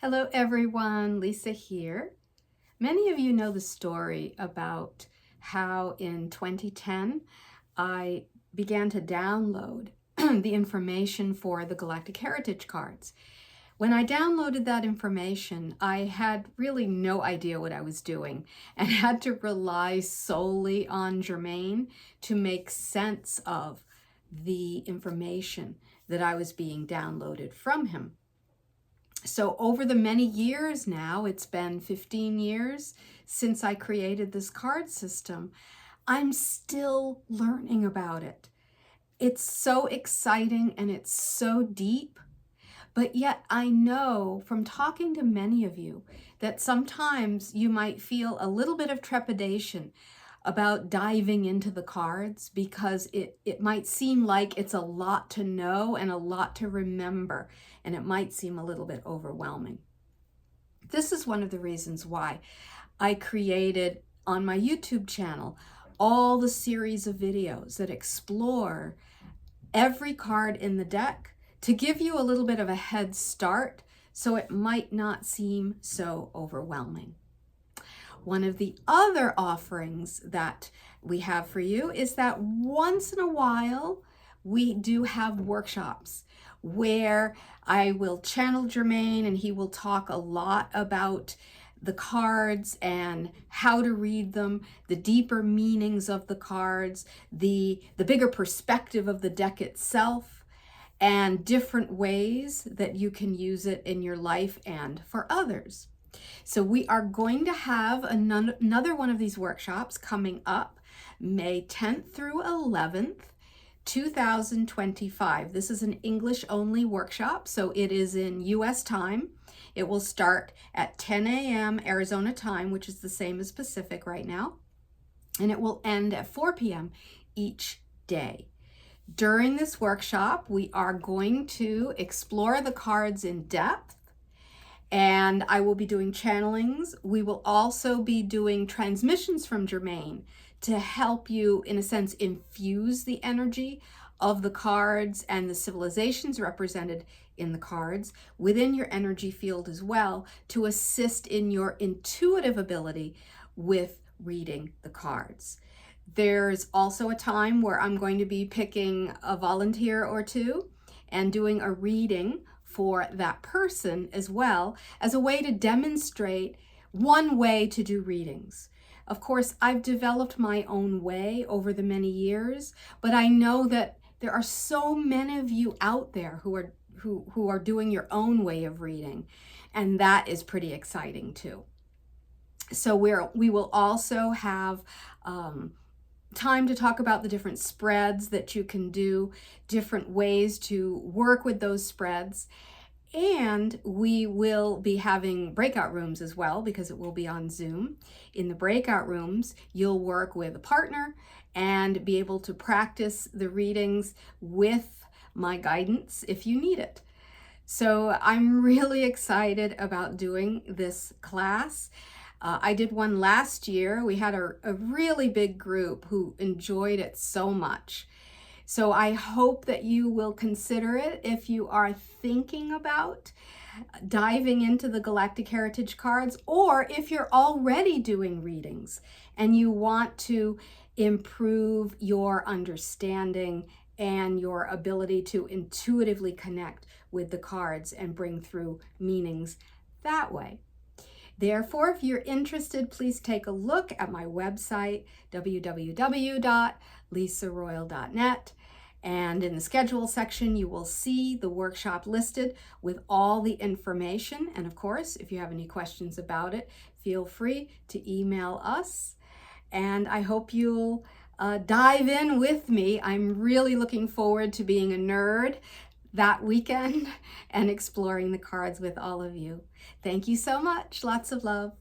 Hello everyone, Lisa here. Many of you know the story about how in 2010 I began to download the information for the Galactic Heritage cards. When I downloaded that information, I had really no idea what I was doing and had to rely solely on Jermaine to make sense of the information that I was being downloaded from him. So over the many years now, it's been 15 years since I created this card system, I'm still learning about it. It's so exciting and it's so deep, but yet I know from talking to many of you that sometimes you might feel a little bit of trepidation about diving into the cards because it might seem like it's a lot to know and a lot to remember, and it might seem a little bit overwhelming. This is one of the reasons why I created on my YouTube channel all the series of videos that explore every card in the deck to give you a little bit of a head start so it might not seem so overwhelming. One of the other offerings that we have for you is that once in a while, we do have workshops where I will channel Jermaine and he will talk a lot about the cards and how to read them, the deeper meanings of the cards, the bigger perspective of the deck itself, and different ways that you can use it in your life and for others. So we are going to have another one of these workshops coming up May 10th through 11th, 2025. This is an English only workshop, so it is in US time. It will start at 10 a.m. Arizona time, which is the same as Pacific right now, and it will end at 4 p.m. each day. During this workshop, we are going to explore the cards in depth, and I will be doing channelings. We will also be doing transmissions from Jermaine to help you, in a sense, infuse the energy of the cards and the civilizations represented in the cards within your energy field as well, to assist in your intuitive ability with reading the cards. There's also a time where I'm going to be picking a volunteer or two and doing a reading for that person as well, as a way to demonstrate one way to do readings. Of course, I've developed my own way over the many years, but I know that there are so many of you out there who are doing your own way of reading, and that is pretty exciting too. So we will also have time to talk about the different spreads that you can do, different ways to work with those spreads. And we will be having breakout rooms as well, because it will be on Zoom. In the breakout rooms, you'll work with a partner and be able to practice the readings with my guidance if you need it. So I'm really excited about doing this class. I did one last year. We had a really big group who enjoyed it so much. So I hope that you will consider it if you are thinking about diving into the Galactic Heritage cards, or if you're already doing readings and you want to improve your understanding and your ability to intuitively connect with the cards and bring through meanings that way. Therefore, if you're interested, please take a look at my website, www.lyssaroyal.net. And in the schedule section, you will see the workshop listed with all the information. And of course, if you have any questions about it, feel free to email us. And I hope you'll dive in with me. I'm really looking forward to being a nerd that weekend and exploring the cards with all of you. Thank you so much. Lots of love.